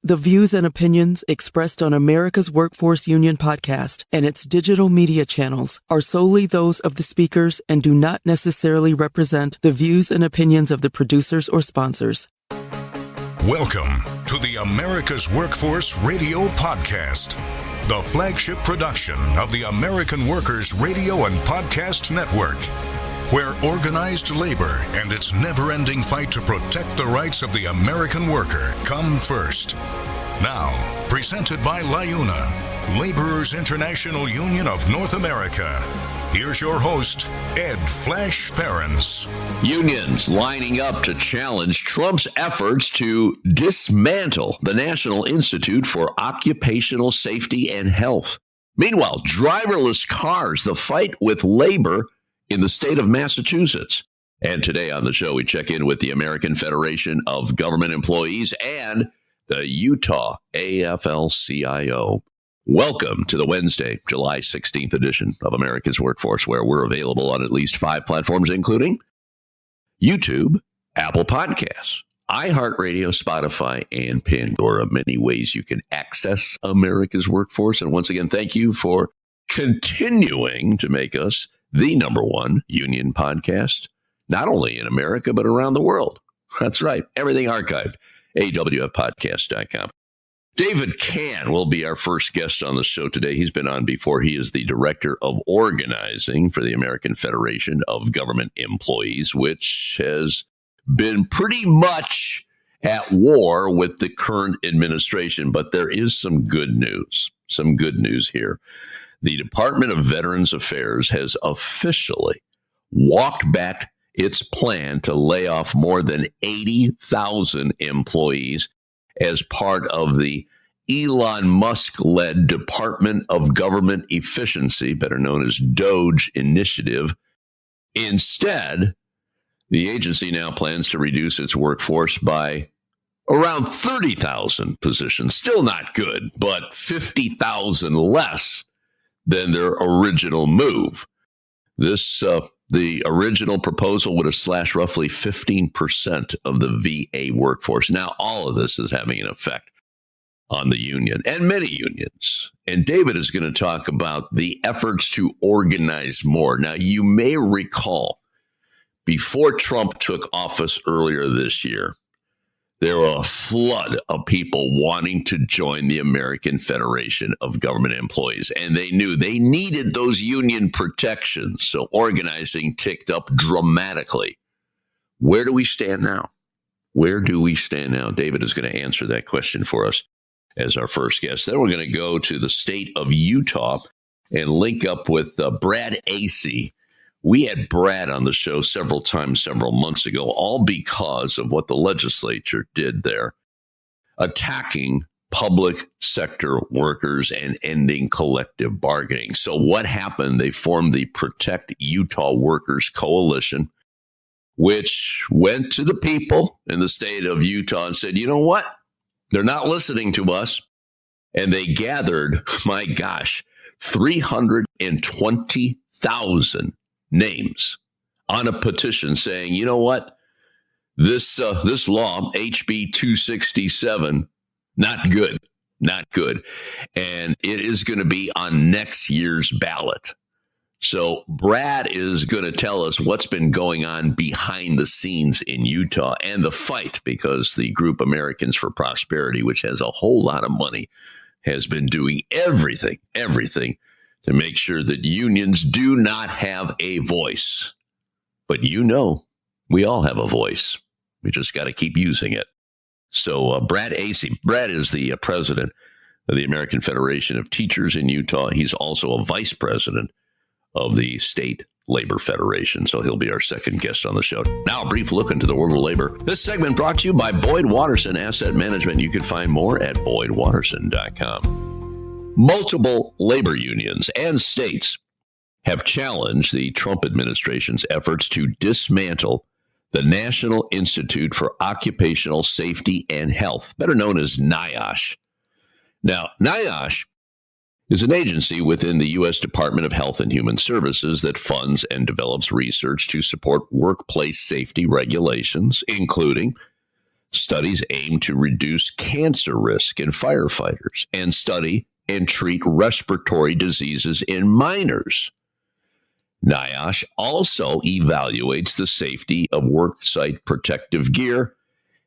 The views and opinions expressed on America's Workforce Union podcast and its digital media channels are solely those of the speakers and do not necessarily represent the views and opinions of the producers or sponsors. Welcome to the America's Workforce Radio Podcast, the flagship production of the American Workers Radio and Podcast Network, where organized labor and its never-ending fight to protect the rights of the American worker come first. Now, presented by LIUNA, Laborers International Union of North America. Here's your host, Ed Flash Ferens. Unions lining up to challenge Trump's efforts to dismantle the National Institute for Occupational Safety and Health. Meanwhile, driverless cars, the fight with labor in the state of Massachusetts. And today on the show, we check in with the American Federation of Government Employees and the Utah AFL-CIO. Welcome to the Wednesday, July 16th edition of America's Workforce, where we're available on at least 5 platforms, including YouTube, Apple Podcasts, iHeartRadio, Spotify, and Pandora. Many ways you can access America's Workforce. And once again, thank you for continuing to make us the number one union podcast, not only in America, but around the world. That's right. Everything archived. awfpodcast.com. David Cann will be our first guest on the show today. He's been on before. He is the director of organizing for the American Federation of Government Employees, which has been pretty much at war with the current administration. But there is some good news. Some good news here. The Department of Veterans Affairs has officially walked back its plan to lay off more than 80,000 employees as part of the Elon Musk-led Department of Government Efficiency, better known as DOGE initiative. Instead, the agency now plans to reduce its workforce by around 30,000 positions. Still not good, but 50,000 less than their original move. The original proposal would have slashed roughly 15% of the VA workforce. Now, all of this is having an effect on the union and many unions. And David is going to talk about the efforts to organize more. Now, you may recall, before Trump took office earlier this year, there were a flood of people wanting to join the American Federation of Government Employees, and they knew they needed those union protections. So organizing ticked up dramatically. Where do we stand now? Where do we stand now? David is going to answer that question for us as our first guest. Then we're going to go to the state of Utah and link up with Brad Asay. We had Brad on the show several times, several months ago, all because of what the legislature did there, attacking public sector workers and ending collective bargaining. So what happened? They formed the Protect Utah Workers Coalition, which went to the people in the state of Utah and said, you know what? They're not listening to us. And they gathered, my gosh, 320,000 names on a petition saying, you know what, this law, HB 267, not good. And it is going to be on next year's ballot. So Brad is going to tell us what's been going on behind the scenes in Utah and the fight, because the group Americans for Prosperity, which has a whole lot of money, has been doing everything to make sure that unions do not have a voice. But you know, we all have a voice. We just got to keep using it. So Brad Asay, Brad is the president of the American Federation of Teachers in Utah. He's also a vice president of the State Labor Federation. So he'll be our second guest on the show. Now, a brief look into the world of labor. This segment brought to you by Boyd Watterson Asset Management. You can find more at boydwatterson.com. Multiple labor unions and states have challenged the Trump administration's efforts to dismantle the National Institute for Occupational Safety and Health, better known as NIOSH. Now, NIOSH is an agency within the U.S. Department of Health and Human Services that funds and develops research to support workplace safety regulations, including Studies aim to reduce cancer risk in firefighters and study and treat respiratory diseases in minors. NIOSH also evaluates the safety of worksite protective gear.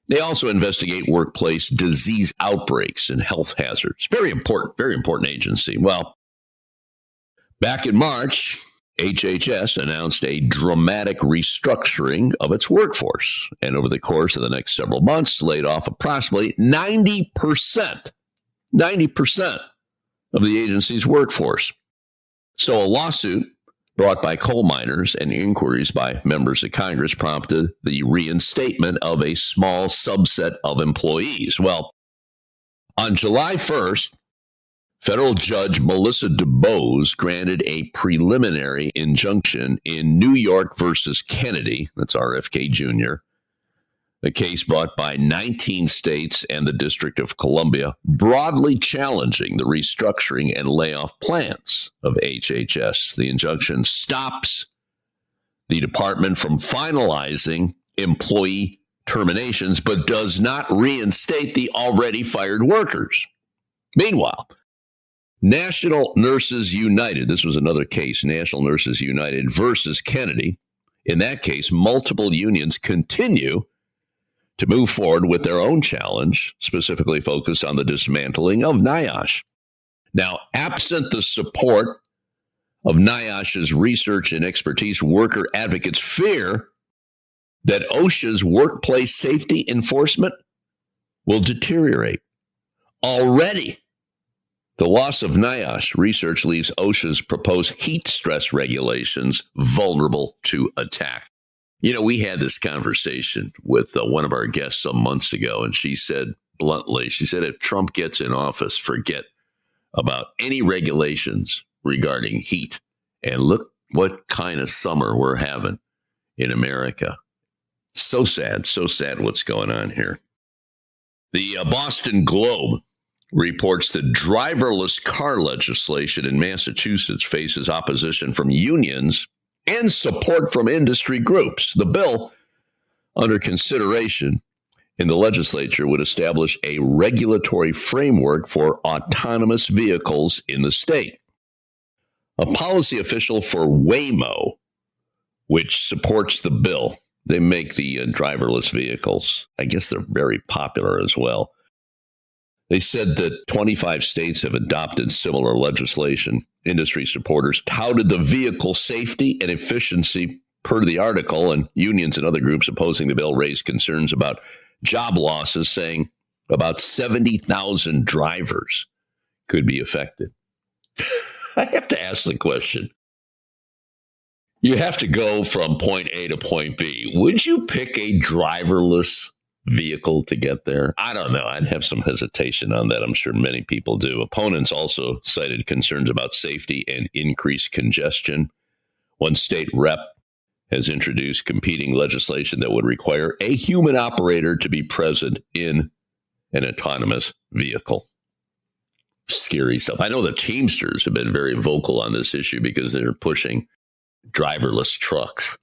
They also investigate workplace disease outbreaks and health hazards. Very important agency. Well, back in March, HHS announced a dramatic restructuring of its workforce, and over the course of the next several months, laid off approximately 90% of the agency's workforce. So a lawsuit brought by coal miners and inquiries by members of Congress prompted the reinstatement of a small subset of employees. Well, on July 1st, federal judge Melissa DuBose granted a preliminary injunction in New York versus Kennedy, that's RFK Jr., a case brought by 19 states and the District of Columbia, broadly challenging the restructuring and layoff plans of HHS. The injunction stops the department from finalizing employee terminations, but does not reinstate the already fired workers. Meanwhile, National Nurses United, this was another case, National Nurses United versus Kennedy. In that case, multiple unions continue to move forward with their own challenge, specifically focused on the dismantling of NIOSH. Now, absent the support of NIOSH's research and expertise, worker advocates fear that OSHA's workplace safety enforcement will deteriorate. Already, the loss of NIOSH research leaves OSHA's proposed heat stress regulations vulnerable to attack. You know, we had this conversation with one of our guests some months ago, and she said bluntly, if Trump gets in office, forget about any regulations regarding heat. And look what kind of summer we're having in America. So sad what's going on here. The Boston Globe reports that driverless car legislation in Massachusetts faces opposition from unions and support from industry groups. The bill under consideration in the legislature would establish a regulatory framework for autonomous vehicles in the state. A policy official for Waymo, which supports the bill, they make the driverless vehicles. I guess they're very popular as well. They said that 25 states have adopted similar legislation. Industry supporters touted the vehicle safety and efficiency per the article, and unions and other groups opposing the bill raised concerns about job losses, saying about 70,000 drivers could be affected. I have to ask the question. You have to go from point A to point B. Would you pick a driverless vehicle to get there? I don't know. I'd have some hesitation on that. I'm sure many people do. Opponents also cited concerns about safety and increased congestion. One state rep has introduced competing legislation that would require a human operator to be present in an autonomous vehicle. Scary stuff. I know the Teamsters have been very vocal on this issue because they're pushing driverless trucks.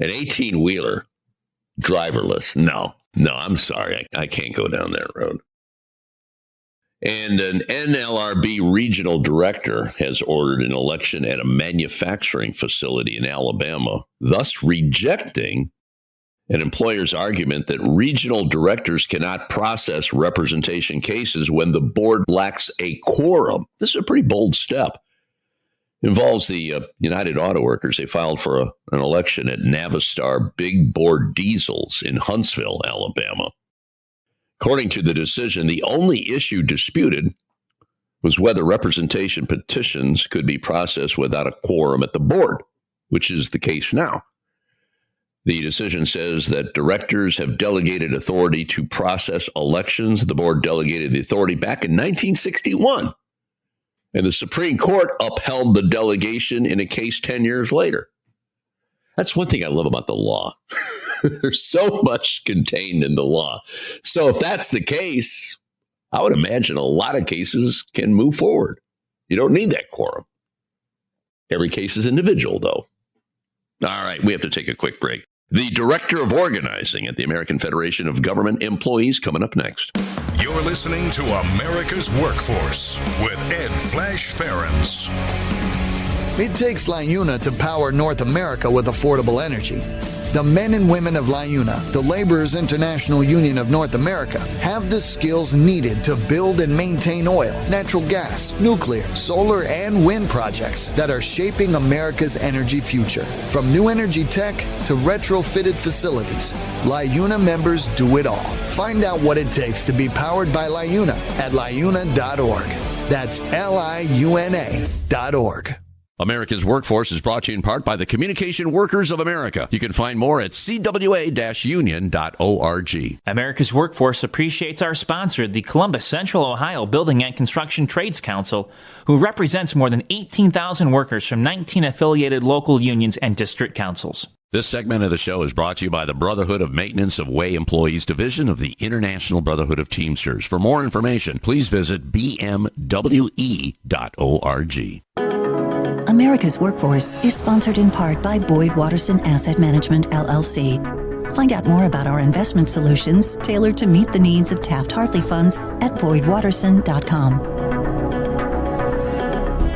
An 18-wheeler, driverless. No, I'm sorry. I can't go down that road. And an NLRB regional director has ordered an election at a manufacturing facility in Alabama, thus rejecting an employer's argument that regional directors cannot process representation cases when the board lacks a quorum. This is a pretty bold step. Involves the United Auto Workers. They filed for an election at Navistar Big Bore Diesels in Huntsville, Alabama. According to the decision, the only issue disputed was whether representation petitions could be processed without a quorum at the board, which is the case now. The decision says that directors have delegated authority to process elections. The board delegated the authority back in 1961. And the Supreme Court upheld the delegation in a case 10 years later. That's one thing I love about the law. There's so much contained in the law. So if that's the case, I would imagine a lot of cases can move forward. You don't need that quorum. Every case is individual, though. All right, we have to take a quick break. the Director of Organizing at the American Federation of Government Employees, coming up next. You're listening to America's Workforce with Ed Flash Ferens. It takes LIUNA to power North America with affordable energy. The men and women of LIUNA, the Laborers International Union of North America, have the skills needed to build and maintain oil, natural gas, nuclear, solar, and wind projects that are shaping America's energy future. From new energy tech to retrofitted facilities, LIUNA members do it all. Find out what it takes to be powered by LIUNA at liuna.org. That's liuna.org. America's Workforce is brought to you in part by the Communication Workers of America. You can find more at cwa-union.org. America's Workforce appreciates our sponsor, the Columbus Central Ohio Building and Construction Trades Council, who represents more than 18,000 workers from 19 affiliated local unions and district councils. This segment of the show is brought to you by the Brotherhood of Maintenance of Way Employees Division of the International Brotherhood of Teamsters. For more information, please visit bmwe.org. America's Workforce is sponsored in part by Boyd Watterson Asset Management, LLC. Find out more about our investment solutions tailored to meet the needs of Taft-Hartley funds at boydwatterson.com.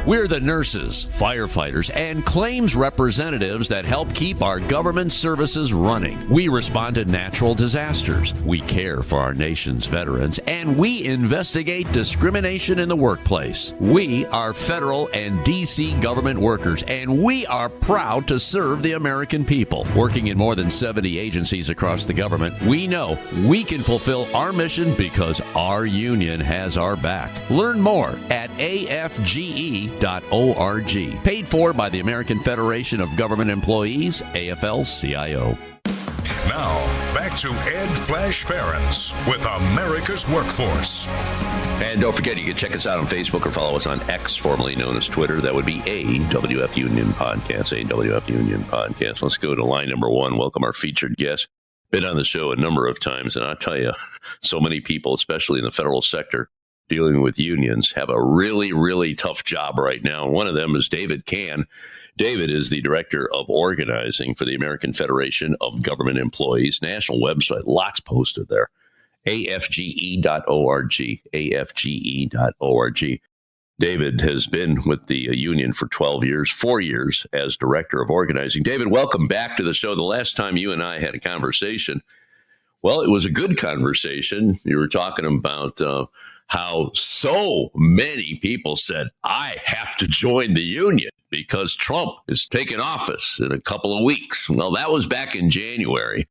We're the nurses, firefighters, and claims representatives that help keep our government services running. We respond to natural disasters. We care for our nation's veterans, and we investigate discrimination in the workplace. We are federal and D.C. government workers, and we are proud to serve the American people. Working in more than 70 agencies across the government, we know we can fulfill our mission because our union has our back. Learn more at AFGE.org. Paid for by the American Federation of Government Employees, AFL-CIO. Now, back to Ed Flash Ferens with America's Workforce. And don't forget, you can check us out on Facebook or follow us on X, formerly known as Twitter. That would be AWF Union Podcast, AWF Union Podcast. Let's go to line number one. Welcome our featured guest. Been on the show a number of times, and I'll tell you, so many people, especially in the federal sector, dealing with unions, have a really, really tough job right now. One of them is David Cann. David is the Director of Organizing for the American Federation of Government Employees. National website, lots posted there. AFGE.org, AFGE.org. David has been with the union for 12 years, 4 years as Director of Organizing. David, welcome back to the show. The last time you and I had a conversation, well, it was a good conversation. You were talking about how so many people said, I have to join the union because Trump is taking office in a couple of weeks. Well, that was back in January.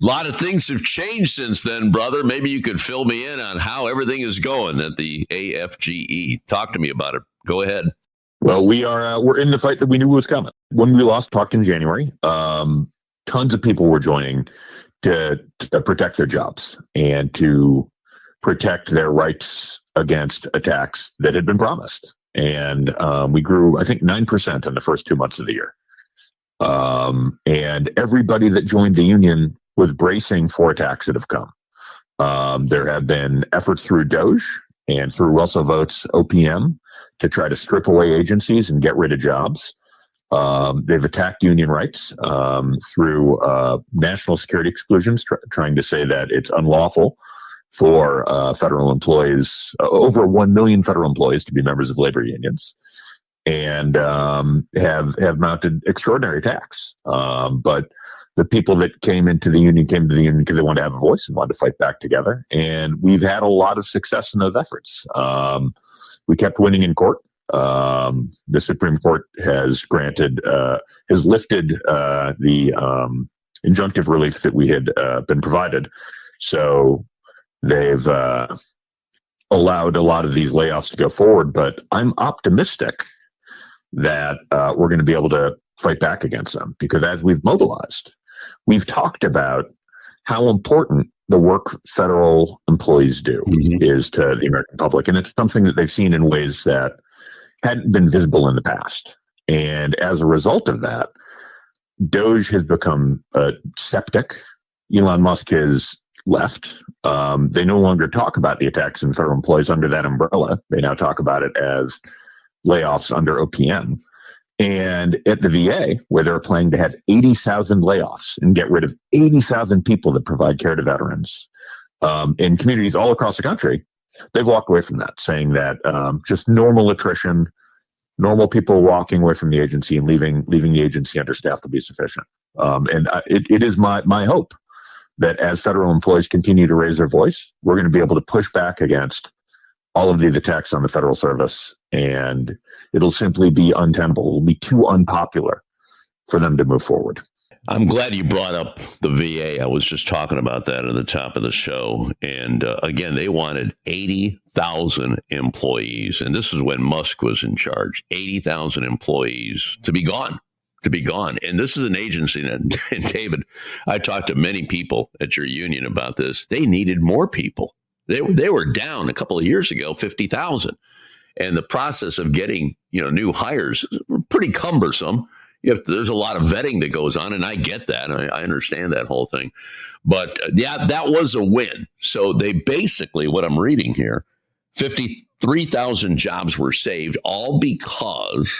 A lot of things have changed since then, brother. Maybe you could fill me in on how everything is going at the AFGE. Talk to me about it. Go ahead. Well, we're in the fight that we knew was coming. When we last talked in January, tons of people were joining to protect their jobs and to protect their rights against attacks that had been promised. And we grew, I think, 9% in the first 2 months of the year. And everybody that joined the union was bracing for attacks that have come. There have been efforts through DOGE and through Russell Vote's OPM to try to strip away agencies and get rid of jobs. They've attacked union rights through national security exclusions, trying to say that it's unlawful for federal employees, over 1 million federal employees, to be members of labor unions, and have mounted extraordinary attacks. But the people that came to the union because they wanted to have a voice and wanted to fight back together. And we've had a lot of success in those efforts. We kept winning in court. The Supreme Court has lifted the injunctive relief that we had been provided. So they've allowed a lot of these layoffs to go forward, but I'm optimistic that we're going to be able to fight back against them, because as we've mobilized, we've talked about how important the work federal employees do is to the American public, and it's something that they've seen in ways that hadn't been visible in the past. And as a result of that, DOGE has become septic. Elon Musk has left. They no longer talk about the attacks on federal employees under that umbrella. They now talk about it as layoffs under OPM. And at the VA, where they're planning to have 80,000 layoffs and get rid of 80,000 people that provide care to veterans, in communities all across the country, they've walked away from that, saying that just normal attrition, normal people walking away from the agency and leaving the agency understaffed will be sufficient. It is my hope that as federal employees continue to raise their voice, we're going to be able to push back against all of the attacks on the federal service, and it'll simply be untenable. It'll be too unpopular for them to move forward. I'm glad you brought up the VA. I was just talking about that at the top of the show. And again, they wanted 80,000 employees. And this is when Musk was in charge, 80,000 employees to be gone. And this is an agency that, and David, I talked to many people at your union about this. They needed more people. They were down a couple of years ago, 50,000. And the process of getting, new hires is pretty cumbersome. There's a lot of vetting that goes on, and I get that. I understand that whole thing. But that was a win. So they basically, what I'm reading here, 53,000 jobs were saved, all because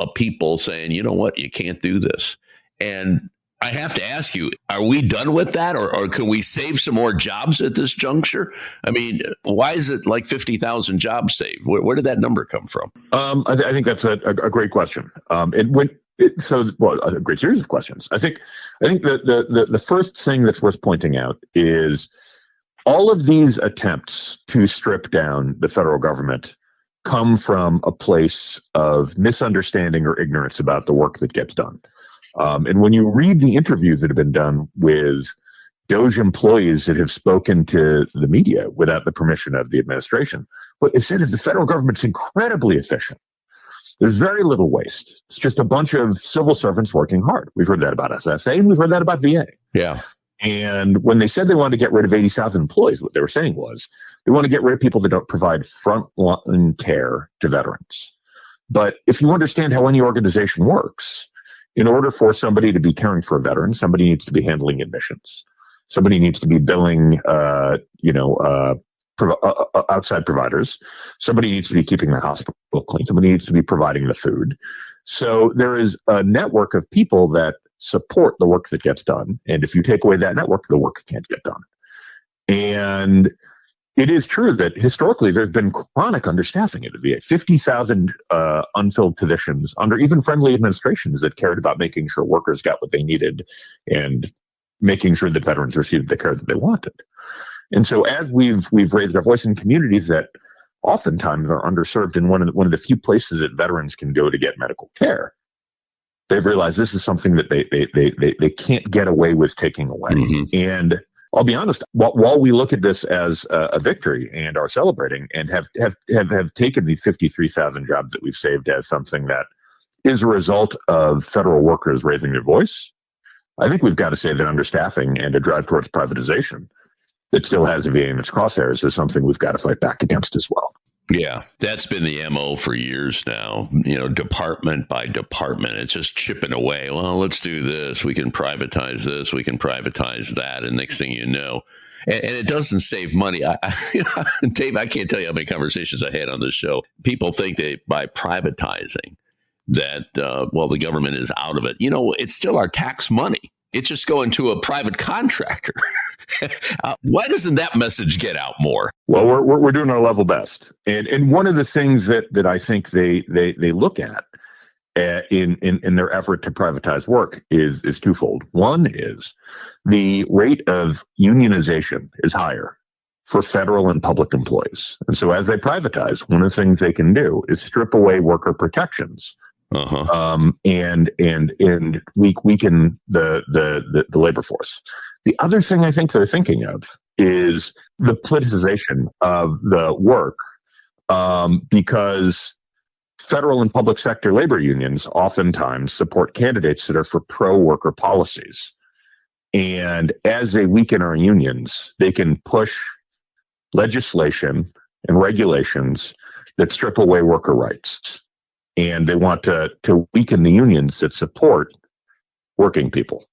of people saying, you know what, you can't do this. And I have to ask you, are we done with that, or can we save some more jobs at this juncture? I mean, why is it like 50,000 jobs saved? Where did that number come from? I think that's a great question. A great series of questions. I think the first thing that's worth pointing out is all of these attempts to strip down the federal government come from a place of misunderstanding or ignorance about the work that gets done. And when you read the interviews that have been done with DOJ employees that have spoken to the media without the permission of the administration, what it said is the federal government's incredibly efficient. There's very little waste. It's just a bunch of civil servants working hard. We've heard that about Asay, and we've heard that about VA. Yeah. And when they said they wanted to get rid of 80,000 employees, what they were saying was they want to get rid of people that don't provide frontline care to veterans. But if you understand how any organization works, in order for somebody to be caring for a veteran, somebody needs to be handling admissions. Somebody needs to be billing, outside providers. Somebody needs to be keeping the hospital clean. Somebody needs to be providing the food. So there is a network of people that support the work that gets done. And if you take away that network, the work can't get done. And it is true that historically there's been chronic understaffing at the VA. 50,000 unfilled positions under even friendly administrations that cared about making sure workers got what they needed and making sure that veterans received the care that they wanted. And so as we've raised our voice in communities that oftentimes are underserved in one of the few places that veterans can go to get medical care, they've realized this is something that they can't get away with taking away. Mm-hmm. And I'll be honest, while we look at this as a victory and are celebrating and have taken these 53,000 jobs that we've saved as something that is a result of federal workers raising their voice, I think we've got to say that understaffing and a drive towards privatization that still has the VA in its crosshairs is something we've got to fight back against as well. Yeah, that's been the MO for years now, department by department. It's just chipping away. Well, let's do this. We can privatize this. We can privatize that. And next thing you know, and it doesn't save money. Dave, I can't tell you how many conversations I had on this show. People think that by privatizing that, the government is out of it. It's still our tax money. It's just going to a private contractor. Why doesn't that message get out more? Well, we're doing our level best, and one of the things that I think they look at in their effort to privatize work is twofold. One is the rate of unionization is higher for federal and public employees, and so as they privatize, one of the things they can do is strip away worker protections. Uh-huh. And weaken the labor force. The other thing I think they're thinking of is the politicization of the work, because federal and public sector labor unions oftentimes support candidates that are for pro-worker policies. And as they weaken our unions, they can push legislation and regulations that strip away worker rights. And they want to weaken the unions that support working people.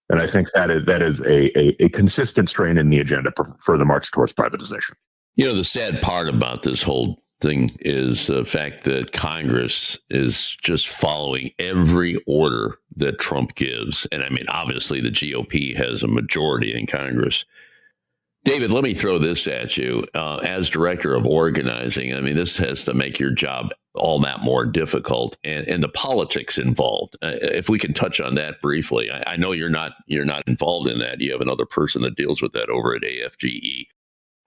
And I think that is a consistent strain in the agenda for the march towards privatization. The sad part about this whole thing is the fact that Congress is just following every order that Trump gives. And I mean, obviously, the GOP has a majority in Congress. David, let me throw this at you. As director of organizing, I mean, this has to make your job all that more difficult, and the politics involved. If we can touch on that briefly, I know you're not involved in that. You have another person that deals with that over at AFGE.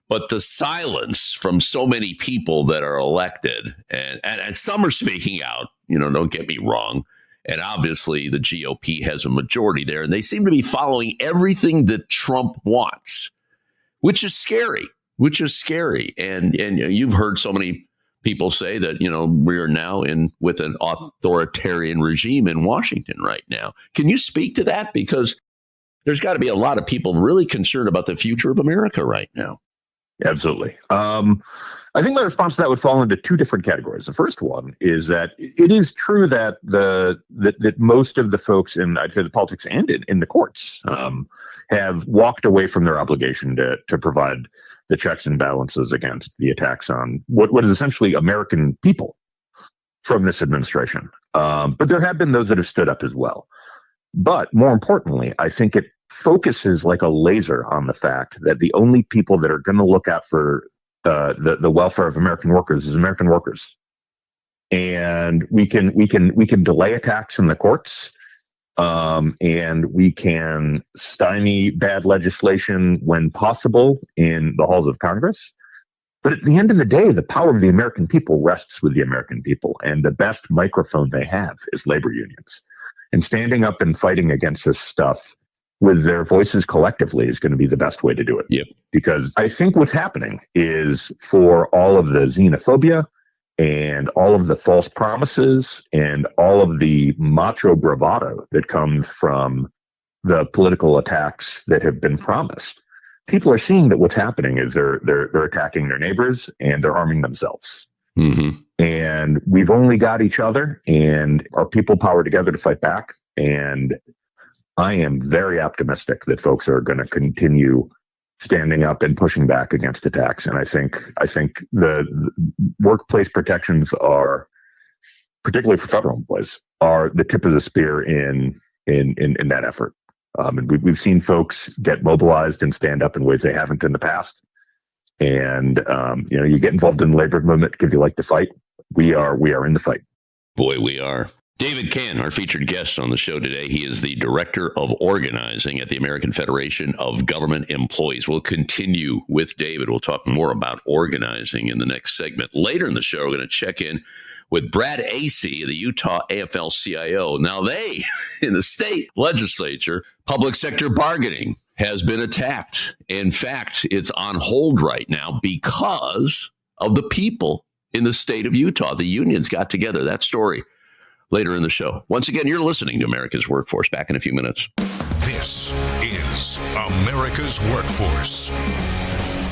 But the silence from so many people that are elected, and some are speaking out, don't get me wrong. And obviously the GOP has a majority there, and they seem to be following everything that Trump wants, which is scary. And you've heard so many people say that, we are now with an authoritarian regime in Washington right now. Can you speak to that? Because there's got to be a lot of people really concerned about the future of America right now. Absolutely. I think my response to that would fall into two different categories. The first one is that it is true that that most of the folks in, I'd say, the politics and in the courts have walked away from their obligation to provide the checks and balances against the attacks on what is essentially American people from this administration. But there have been those that have stood up as well. But more importantly, I think it focuses like a laser on the fact that the only people that are going to look out for the welfare of American workers is American workers. And we can delay attacks in the courts, and we can stymie bad legislation when possible in the halls of Congress. But at the end of the day, the power of the American people rests with the American people, and the best microphone they have is labor unions. And standing up and fighting against this stuff with their voices collectively is going to be the best way to do it. Yep. Because I think what's happening is, for all of the xenophobia and all of the false promises and all of the macho bravado that comes from the political attacks that have been promised, people are seeing that what's happening is they're attacking their neighbors and they're arming themselves. Mm-hmm. And we've only got each other and our people power together to fight back. And I am very optimistic that folks are going to continue standing up and pushing back against attacks. And I think the workplace protections are, particularly for federal employees, are the tip of the spear in that effort. And we've seen folks get mobilized and stand up in ways they haven't in the past. And you get involved in the labor movement because you like to fight. We are in the fight. Boy, we are. David Cann, our featured guest on the show today. He is the Director of Organizing at the American Federation of Government Employees. We'll continue with David. We'll talk more about organizing in the next segment. Later in the show, we're going to check in with Brad Asay of the Utah AFL-CIO. Now, they, in the state legislature, public sector bargaining has been attacked. In fact, it's on hold right now because of the people in the state of Utah. The unions got together. That story later in the show. Once again, you're listening to America's Workforce. Back in a few minutes. This is America's Workforce.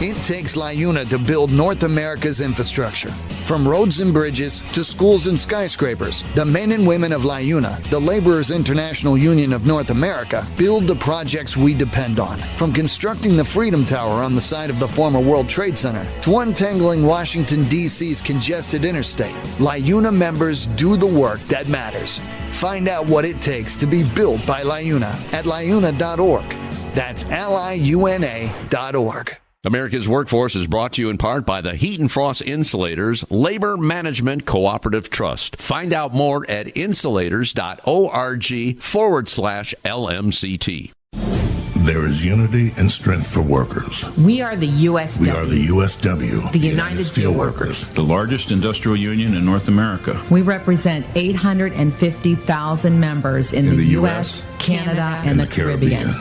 It takes LIUNA to build North America's infrastructure. From roads and bridges to schools and skyscrapers, the men and women of LIUNA, the Laborers International Union of North America, build the projects we depend on. From constructing the Freedom Tower on the site of the former World Trade Center to untangling Washington, D.C.'s congested interstate, LIUNA members do the work that matters. Find out what it takes to be built by LIUNA at liuna.org. That's liuna.org. America's Workforce is brought to you in part by the Heat and Frost Insulators Labor Management Cooperative Trust. Find out more at insulators.org/LMCT. There is unity and strength for workers. We are the USW. We are the USW. The United Steelworkers. The largest industrial union in North America. We represent 850,000 members in the U.S., Canada, and the Caribbean.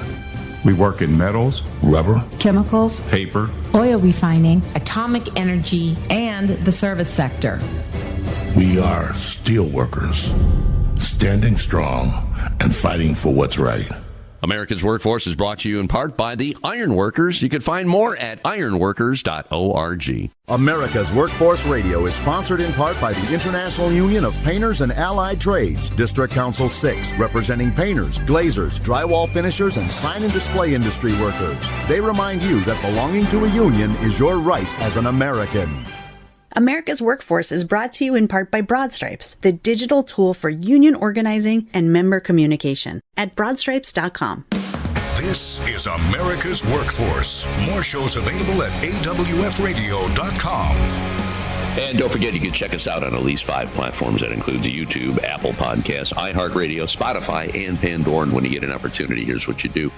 We work in metals, rubber, chemicals, paper, oil refining, atomic energy, and the service sector. We are steelworkers, standing strong and fighting for what's right. America's Workforce is brought to you in part by the Ironworkers. You can find more at ironworkers.org. America's Workforce Radio is sponsored in part by the International Union of Painters and Allied Trades, District Council 6, representing painters, glazers, drywall finishers, and sign and display industry workers. They remind you that belonging to a union is your right as an American. America's Workforce is brought to you in part by Broadstripes, the digital tool for union organizing and member communication at broadstripes.com. This is America's Workforce. More shows available at awfradio.com. And don't forget, you can check us out on at least 5 platforms. That includes YouTube, Apple Podcasts, iHeartRadio, Spotify, and Pandora. And when you get an opportunity, here's what you do.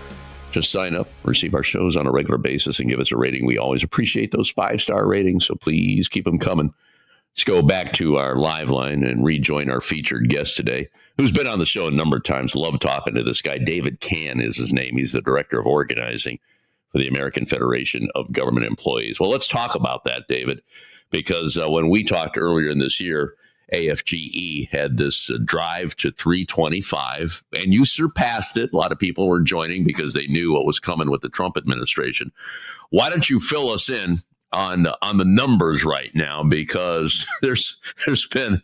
Just sign up, receive our shows on a regular basis, and give us a rating. We always appreciate those 5-star ratings, so please keep them coming. Let's go back to our live line and rejoin our featured guest today, who's been on the show a number of times. Love talking to this guy. David Cann is his name. He's the Director of Organizing for the American Federation of Government Employees. Well, let's talk about that, David, because when we talked earlier in this year, AFGE had this drive to 325, and you surpassed it. A lot of people were joining because they knew what was coming with the Trump administration. Why don't you fill us in on the numbers right now, because there's been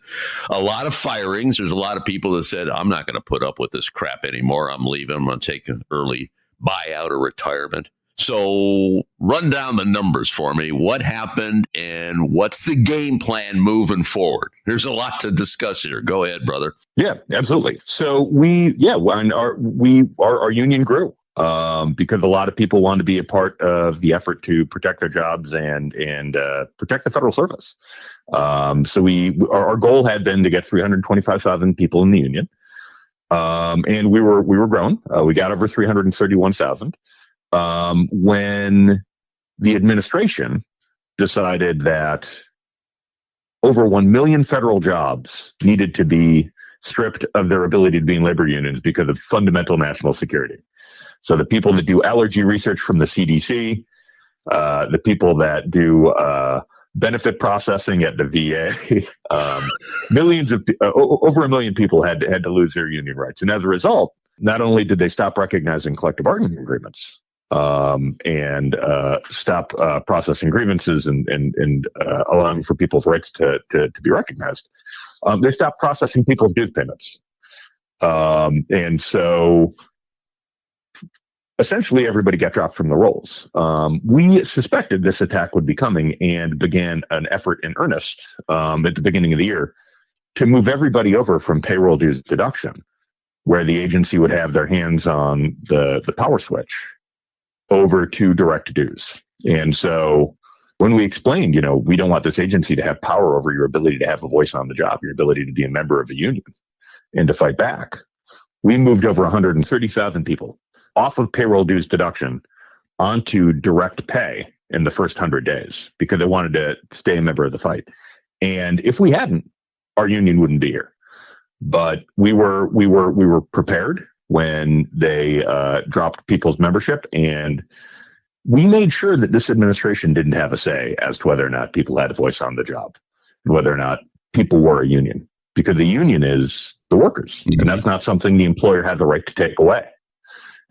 a lot of firings. There's a lot of people that said, I'm not going to put up with this crap anymore. I'm leaving. I'm going to take an early buyout or retirement. So run down the numbers for me. What happened and what's the game plan moving forward? There's a lot to discuss here. Go ahead, brother. Yeah, absolutely. So our union grew because a lot of people wanted to be a part of the effort to protect their jobs and protect the federal service. So our goal had been to get 325,000 people in the union, and we were growing. We got over 331,000. When the administration decided that over 1 million federal jobs needed to be stripped of their ability to be in labor unions because of fundamental national security. So the people that do allergy research from the CDC, the people that do benefit processing at the VA, over 1 million people had to lose their union rights. And as a result, not only did they stop recognizing collective bargaining agreements, and stop processing grievances and allowing for people's rights to be recognized, they stopped processing people's dues payments. And so essentially everybody got dropped from the rolls. We suspected this attack would be coming and began an effort in earnest at the beginning of the year to move everybody over from payroll dues deduction, where the agency would have their hands on the power switch, over to direct dues. And so when we explained, we don't want this agency to have power over your ability to have a voice on the job, your ability to be a member of a union and to fight back, we moved over 130,000 people off of payroll dues deduction onto direct pay in the first 100 days because they wanted to stay a member of the fight. And if we hadn't, our union wouldn't be here. But we were prepared when they dropped people's membership, and we made sure that this administration didn't have a say as to whether or not people had a voice on the job and whether or not people were a union, because the union is the workers, and that's not something the employer had the right to take away.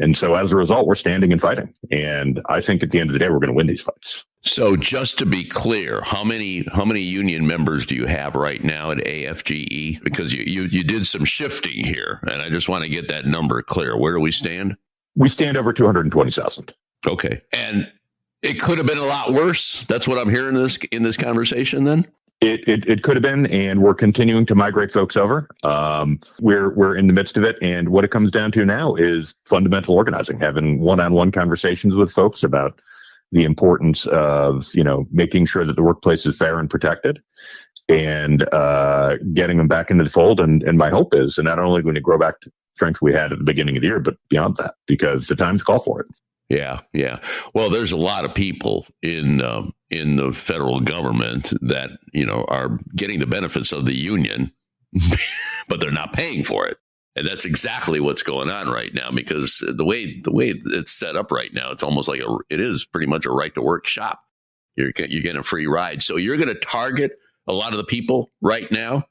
And so as a result, we're standing and fighting. And I think at the end of the day, we're going to win these fights. So just to be clear, how many union members do you have right now at AFGE? Because you did some shifting here, and I just want to get that number clear. Where do we stand? We stand over 220,000. Okay. And it could have been a lot worse. That's what I'm hearing in this conversation then? It could have been, and we're continuing to migrate folks over. We're in the midst of it, and what it comes down to now is fundamental organizing, having one-on-one conversations with folks about the importance of making sure that the workplace is fair and protected, and getting them back into the fold. And my hope is, and not only going to grow back to strength we had at the beginning of the year, but beyond that, because the times call for it. Yeah. Well, there's a lot of people in the federal government that, are getting the benefits of the union, but they're not paying for it. And that's exactly what's going on right now, because the way it's set up right now, it's almost like it is pretty much a right to work shop. You're getting a free ride. So you're going to target a lot of the people right now.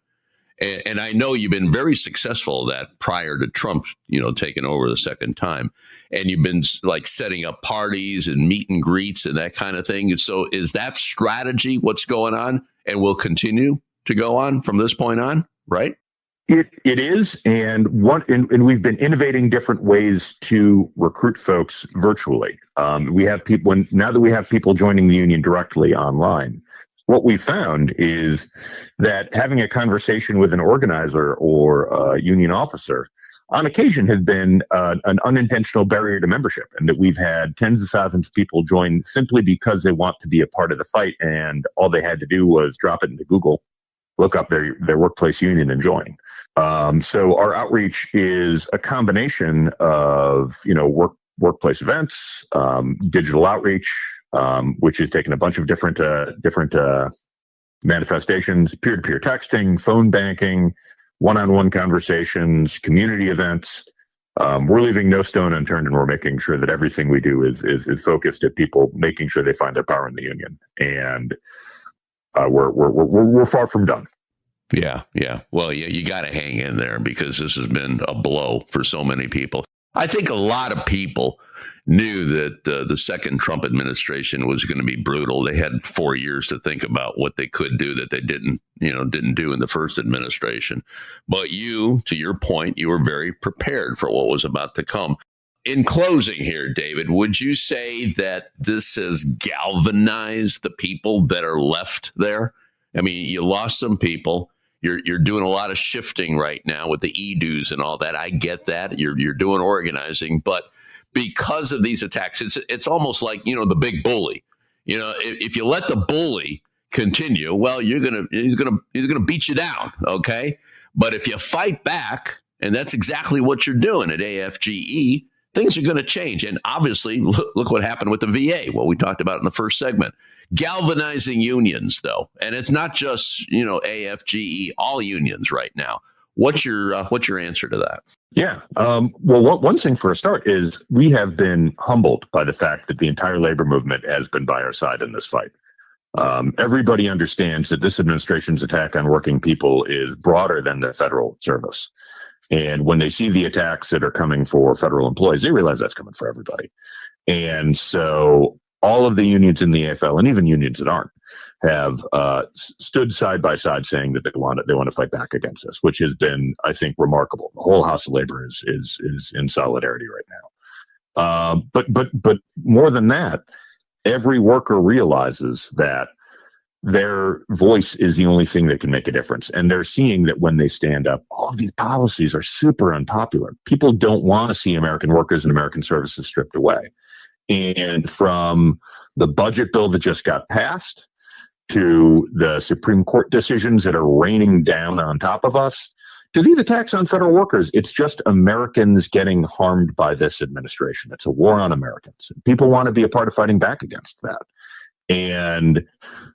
And I know you've been very successful at that prior to Trump, taking over the second time. And you've been like setting up parties and meet and greets and that kind of thing. So is that strategy what's going on and will continue to go on from this point on, right? It is. And we've been innovating different ways to recruit folks virtually. We have people now that we have people joining the union directly online. what we found is that having a conversation with an organizer or a union officer on occasion has been an unintentional barrier to membership, and that we've had tens of thousands of people join simply because they want to be a part of the fight, and all they had to do was drop it into Google, look up their workplace union, and join. So our outreach is a combination of, workplace events, digital outreach, which has taken a bunch of different manifestations, peer-to-peer texting, phone banking, one-on-one conversations, community events. We're leaving no stone unturned, and we're making sure that everything we do is focused at people making sure they find their power in the union. And we're far from done. Yeah. Well, you got to hang in there, because this has been a blow for so many people. I think a lot of people knew that the second Trump administration was going to be brutal. They had 4 years to think about what they could do that they didn't do in the first administration. But you, to your point, you were very prepared for what was about to come. In closing here, David, would you say that this has galvanized the people that are left there? I mean, you lost some people. You're doing a lot of shifting right now with the e-dues and all that. I get that. You're doing organizing, but because of these attacks, it's almost like, the big bully. If you let the bully continue, well, he's gonna beat you down, okay? But if you fight back, and that's exactly what you're doing at AFGE, things are going to change. And obviously, look what happened with the VA, what we talked about in the first segment. Galvanizing unions, though, and it's not just AFGE, all unions right now. What's your answer to that? Yeah. Well, one thing for a start is we have been humbled by the fact that the entire labor movement has been by our side in this fight. Everybody understands that this administration's attack on working people is broader than the federal service. And when they see the attacks that are coming for federal employees, they realize that's coming for everybody. And so all of the unions in the AFL, and even unions that aren't, have stood side by side saying that they want to fight back against this, which has been, I think, remarkable. The whole House of Labor is in solidarity right now. But more than that, every worker realizes that their voice is the only thing that can make a difference. And they're seeing that when they stand up, all of these policies are super unpopular. People don't want to see American workers and American services stripped away. And from the budget bill that just got passed to the Supreme Court decisions that are raining down on top of us, to these attacks on federal workers, it's just Americans getting harmed by this administration. It's a war on Americans. People want to be a part of fighting back against that. And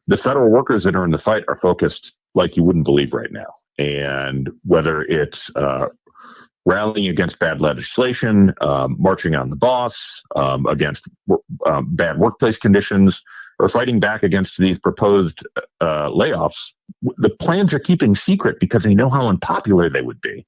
the federal workers that are in the fight are focused like you wouldn't believe right now. And whether it's rallying against bad legislation, marching on the boss, against bad workplace conditions, or fighting back against these proposed layoffs, the plans are keeping secret because they know how unpopular they would be.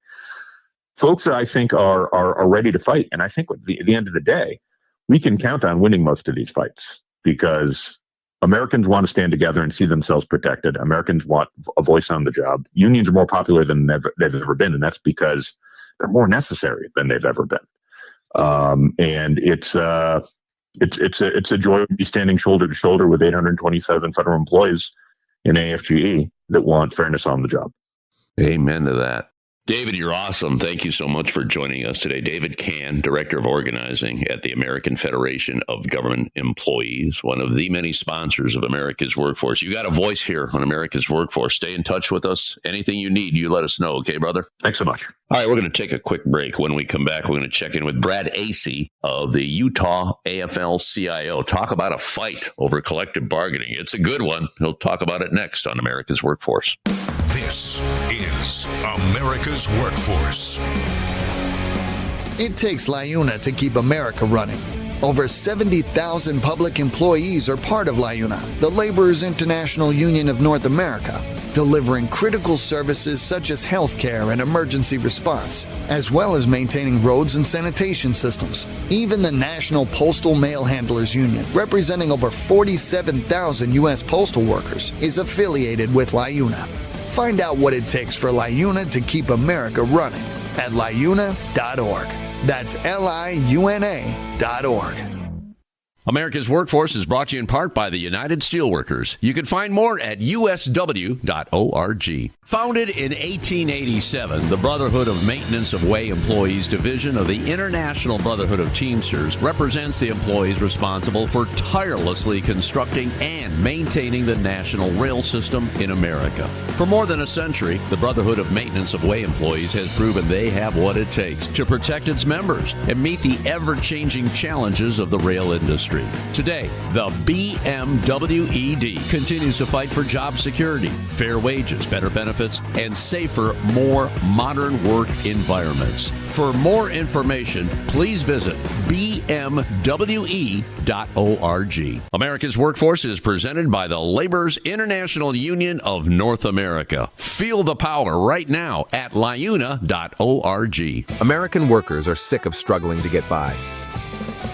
Folks, I think, are ready to fight. And I think at the end of the day, we can count on winning most of these fights because Americans want to stand together and see themselves protected. Americans want a voice on the job. Unions are more popular than they've ever been, and that's because they're more necessary than they've ever been. And it's a joy to be standing shoulder to shoulder with 827 federal employees in AFGE that want fairness on the job. Amen to that. David, you're awesome. Thank you so much for joining us today. David Cann, Director of Organizing at the American Federation of Government Employees, one of the many sponsors of America's Workforce. You got a voice here on America's Workforce. Stay in touch with us. Anything you need, you let us know. Okay, brother? Thanks so much. All right, we're going to take a quick break. When we come back, we're going to check in with Brad Asay of the Utah AFL-CIO. Talk about a fight over collective bargaining. It's a good one. He'll talk about it next on America's Workforce. This is America's Workforce. It takes LIUNA to keep America running. Over 70,000 public employees are part of LIUNA, the Laborers International Union of North America, delivering critical services such as healthcare and emergency response, as well as maintaining roads and sanitation systems. Even the National Postal Mail Handlers Union, representing over 47,000 U.S. postal workers, is affiliated with LIUNA. Find out what it takes for LIUNA to keep America running at liuna.org. That's LIUNA.org. America's Workforce is brought to you in part by the United Steelworkers. You can find more at usw.org. Founded in 1887, the Brotherhood of Maintenance of Way Employees Division of the International Brotherhood of Teamsters represents the employees responsible for tirelessly constructing and maintaining the national rail system in America. For more than a century, the Brotherhood of Maintenance of Way Employees has proven they have what it takes to protect its members and meet the ever-changing challenges of the rail industry. Today, the BMWED continues to fight for job security, fair wages, better benefits, and safer, more modern work environments. For more information, please visit bmwe.org. America's Workforce is presented by the Labor's International Union of North America. Feel the power right now at liuna.org. American workers are sick of struggling to get by.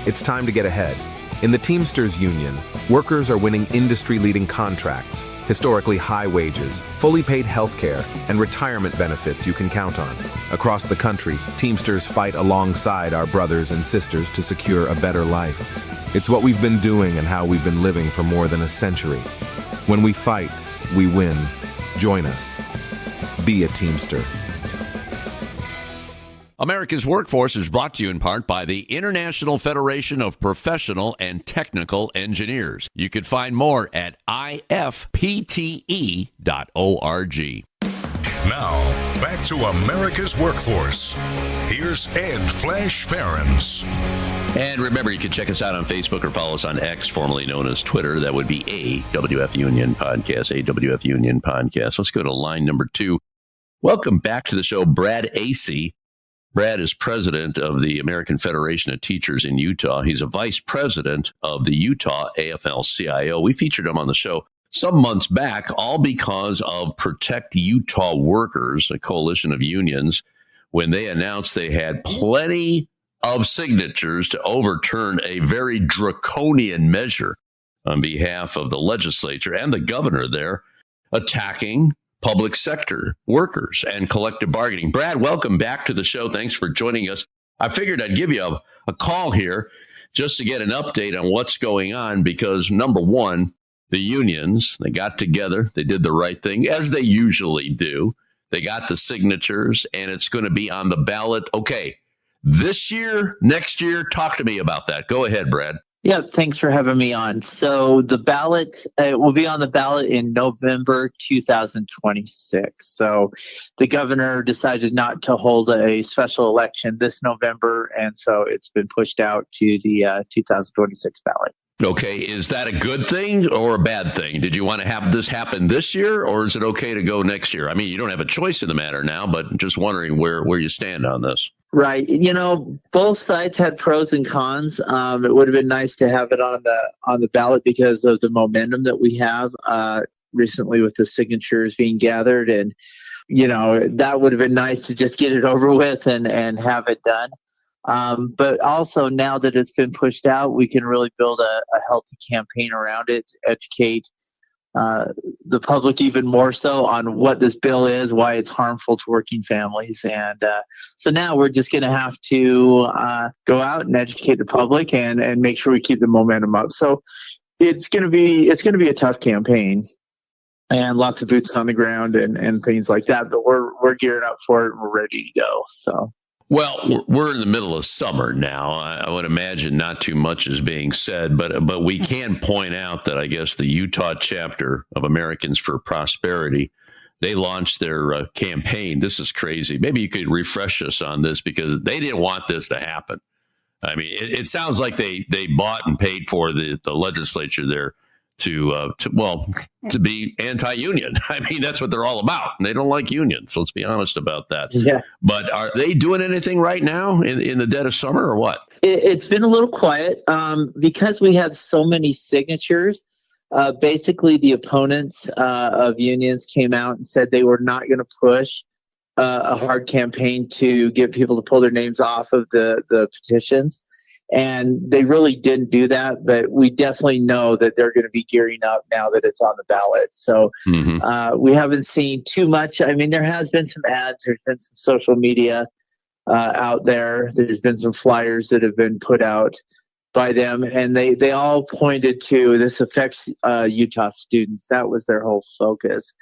It's time to get ahead. In the Teamsters Union, workers are winning industry-leading contracts, historically high wages, fully paid health care, and retirement benefits you can count on. Across the country, Teamsters fight alongside our brothers and sisters to secure a better life. It's what we've been doing and how we've been living for more than a century. When we fight, we win. Join us. Be a Teamster. America's Workforce is brought to you in part by the International Federation of Professional and Technical Engineers. You can find more at ifpte.org. Now, back to America's Workforce. Here's Ed Flash Ferens. And remember, you can check us out on Facebook or follow us on X, formerly known as Twitter. That would be AWF Union Podcast, AWF Union Podcast. Let's go to line number 2. Welcome back to the show, Brad Asay. Brad is president of the American Federation of Teachers in Utah. He's a vice president of the Utah AFL-CIO. We featured him on the show some months back, all because of Protect Utah Workers, a coalition of unions, when they announced they had plenty of signatures to overturn a very draconian measure on behalf of the legislature and the governor there, attacking public sector workers and collective bargaining. Brad, welcome back to the show. Thanks for joining us. I figured I'd give you a call here just to get an update on what's going on because, number one, the unions, they got together. They did the right thing, as they usually do. They got the signatures, and it's going to be on the ballot. Okay, this year, next year, talk to me about that. Go ahead, Brad. Yeah, thanks for having me on. So the ballot will be on the ballot in November 2026. So the governor decided not to hold a special election this November, and so it's been pushed out to the 2026 ballot. Okay, is that a good thing or a bad thing? Did you want to have this happen this year, or is it okay to go next year? I mean, you don't have a choice in the matter now, but just wondering where you stand on this. Right. You know, both sides had pros and cons. It would have been nice to have it on the ballot because of the momentum that we have recently with the signatures being gathered. And, you know, that would have been nice to just get it over with and have it done. But also now that it's been pushed out, we can really build a healthy campaign around it, educate the public even more so on what this bill is, why it's harmful to working families. And so now we're just going to have to go out and educate the public and make sure we keep the momentum up. So it's going to be a tough campaign and lots of boots on the ground and things like that. But we're gearing up for it. We're ready to go. So. Well, we're in the middle of summer now. I would imagine not too much is being said, but we can point out that I guess the Utah chapter of Americans for Prosperity, they launched their campaign. This is crazy. Maybe you could refresh us on this because they didn't want this to happen. I mean, it sounds like they bought and paid for the legislature there to be anti-union. I mean, that's what they're all about. And they don't like unions. Let's be honest about that. Yeah. But are they doing anything right now in the dead of summer or what? It's been a little quiet because we had so many signatures. Basically, the opponents of unions came out and said they were not going to push a hard campaign to get people to pull their names off of the petitions. And they really didn't do that, but we definitely know that they're going to be gearing up now that it's on the ballot. So we haven't seen too much. I mean, there has been some ads. There's been some social media out there. There's been some flyers that have been put out. by them, and they all pointed to this affects Utah students. That was their whole focus,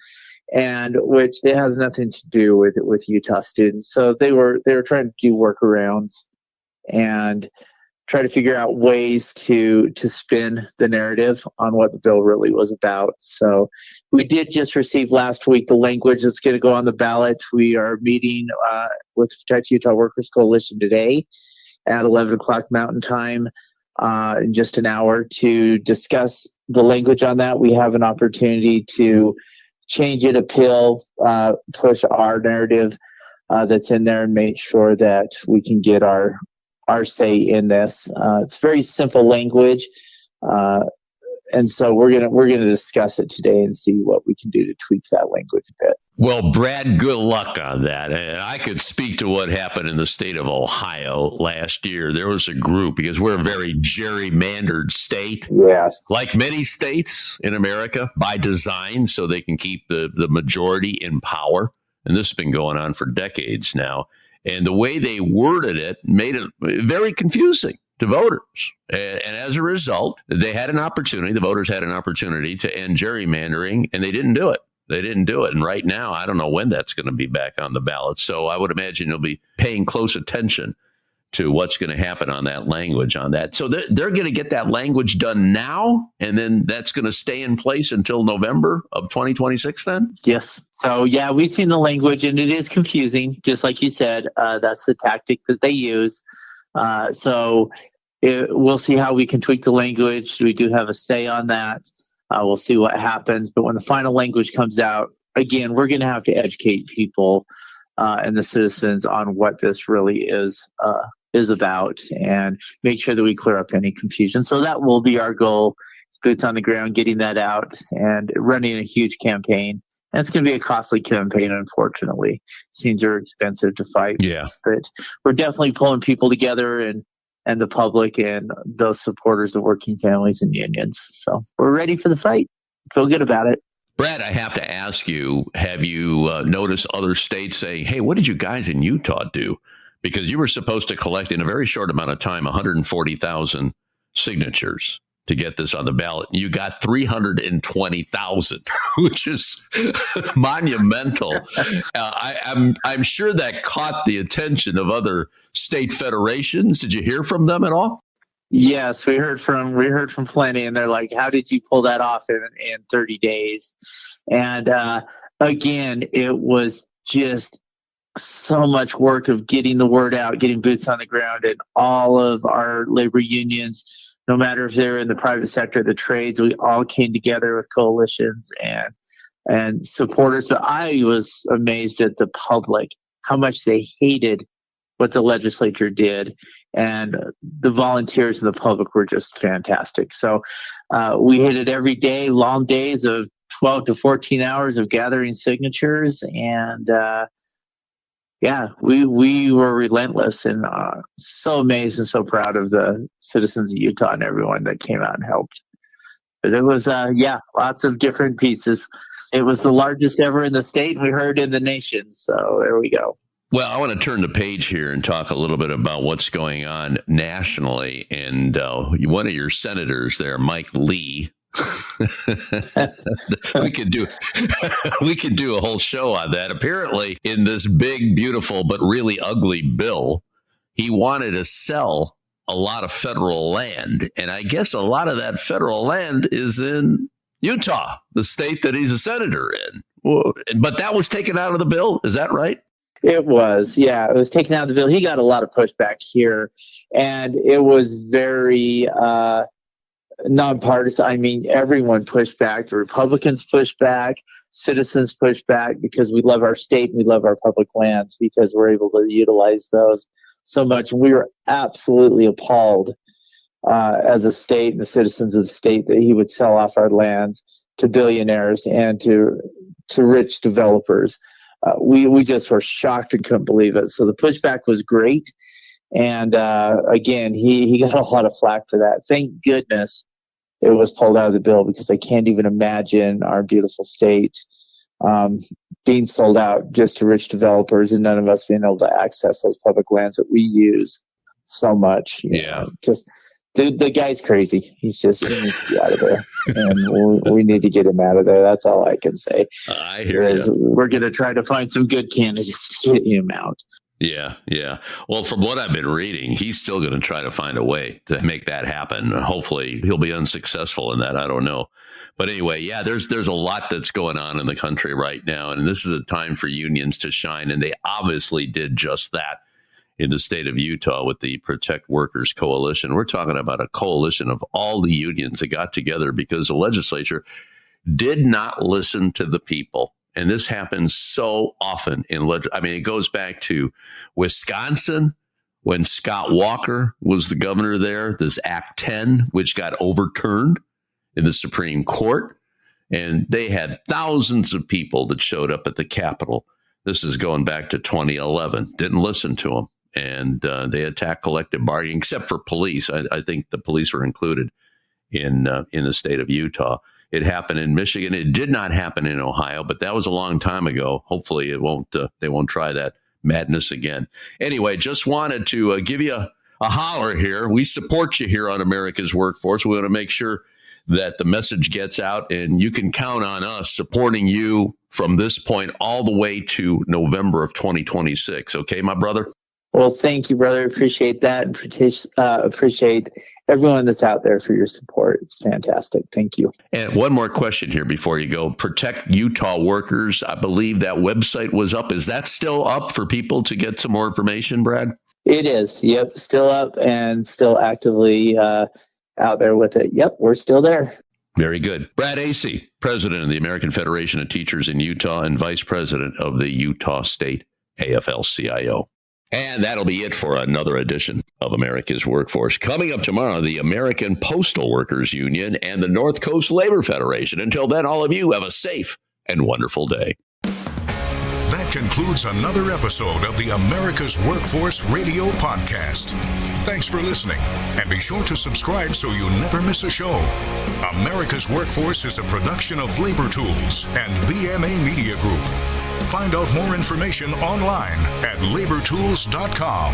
and which it has nothing to do with Utah students. So they were trying to do workarounds and try to figure out ways to spin the narrative on what the bill really was about. So we did just receive last week the language that's going to go on the ballot. We are meeting with Protect Utah Workers Coalition today at 11 o'clock Mountain Time in just an hour to discuss the language on that. We have an opportunity to change it, appeal, push our narrative that's in there and make sure that we can get our say in this. It's very simple language, and so we're gonna discuss it today and see what we can do to tweak that language a bit. Well, Brad, good luck on that. And I could speak to what happened in the state of Ohio last year. There was a group, because we're a very gerrymandered state. Yes. Like many states in America, by design, so they can keep the majority in power. And this has been going on for decades now. And the way they worded it made it very confusing to voters. And as a result, the voters had an opportunity to end gerrymandering, and they didn't do it. And right now, I don't know when that's going to be back on the ballot. So I would imagine you'll be paying close attention to what's going to happen on that language on that. So they're going to get that language done now, and then that's going to stay in place until November of 2026 then? Yes. So, yeah, we've seen the language, and it is confusing, just like you said. That's the tactic that they use. So we'll see how we can tweak the language. We do have a say on that. We'll see what happens. But when the final language comes out, again, we're going to have to educate people and the citizens on what this really is about, and make sure that we clear up any confusion. So that will be our goal. It's boots on the ground, getting that out and running a huge campaign. And it's going to be a costly campaign, unfortunately. Scenes are expensive to fight. Yeah. But we're definitely pulling people together and the public and those supporters of working families and unions. So we're ready for the fight. Feel good about it. Brad, I have to ask you, have you noticed other states saying, hey, what did you guys in Utah do? Because you were supposed to collect in a very short amount of time 140,000 signatures to get this on the ballot. You got 320,000, which is monumental. I'm sure that caught the attention of other state federations. Did you hear from them at all? Yes, we heard from plenty, and they're like, "How did you pull that off in 30 days?" And again, it was just so much work of getting the word out, getting boots on the ground, and all of our labor unions, no matter if they're in the private sector, the trades, we all came together with coalitions and supporters. But I was amazed at the public, how much they hated what the legislature did, and the volunteers and the public were just fantastic. So we hit it every day, long days of 12 to 14 hours of gathering signatures, and we were relentless, and so amazed and so proud of the citizens of Utah and everyone that came out and helped. But it was, lots of different pieces. It was the largest ever in the state, and we heard in the nation. So there we go. Well, I want to turn the page here and talk a little bit about what's going on nationally. And one of your senators there, Mike Lee, we could do a whole show on that. Apparently, in this big, beautiful, but really ugly bill, he wanted to sell a lot of federal land. And I guess a lot of that federal land is in Utah, the state that he's a senator in. But that was taken out of the bill. Is that right? It was, it was taken out of the bill. He got a lot of pushback here, and it was very nonpartisan. I mean, everyone pushed back. The Republicans pushed back, citizens pushed back, because we love our state and we love our public lands, because we're able to utilize those so much. We were absolutely appalled as a state and the citizens of the state that he would sell off our lands to billionaires and to rich developers. We just were shocked and couldn't believe it. So the pushback was great. And again, he got a lot of flack for that. Thank goodness it was pulled out of the bill, because I can't even imagine our beautiful state being sold out just to rich developers and none of us being able to access those public lands that we use so much. You know, just The guy's crazy. He needs to be out of there, and we need to get him out of there. That's all I can say. I hear you. We're going to try to find some good candidates to get him out. Yeah. Well, from what I've been reading, he's still going to try to find a way to make that happen. Hopefully, he'll be unsuccessful in that. I don't know. But anyway, yeah, there's a lot that's going on in the country right now, and this is a time for unions to shine, and they obviously did just that in the state of Utah with the Protect Workers Coalition. We're talking about a coalition of all the unions that got together because the legislature did not listen to the people. And this happens so often it goes back to Wisconsin when Scott Walker was the governor there, this Act 10, which got overturned in the Supreme Court. And they had thousands of people that showed up at the Capitol. This is going back to 2011. Didn't listen to them. And they attacked collective bargaining, except for police. I think the police were included in the state of Utah. It happened in Michigan. It did not happen in Ohio, but that was a long time ago. Hopefully, it won't. They won't try that madness again. Anyway, just wanted to give you a holler here. We support you here on America's Workforce. We want to make sure that the message gets out, and you can count on us supporting you from this point all the way to November of 2026. Okay, my brother? Well, thank you, brother. Appreciate that. Appreciate everyone that's out there for your support. It's fantastic. Thank you. And one more question here before you go. Protect Utah Workers. I believe that website was up. Is that still up for people to get some more information, Brad? It is. Yep. Still up and still actively out there with it. Yep. We're still there. Very good. Brad Asay, president of the American Federation of Teachers in Utah and vice president of the Utah State AFL-CIO. And that'll be it for another edition of America's Workforce. Coming up tomorrow, the American Postal Workers Union and the North Coast Labor Federation. Until then, all of you have a safe and wonderful day. That concludes another episode of the America's Workforce Radio Podcast. Thanks for listening, and be sure to subscribe so you never miss a show. America's Workforce is a production of Labor Tools and BMA Media Group. Find out more information online at labortools.com.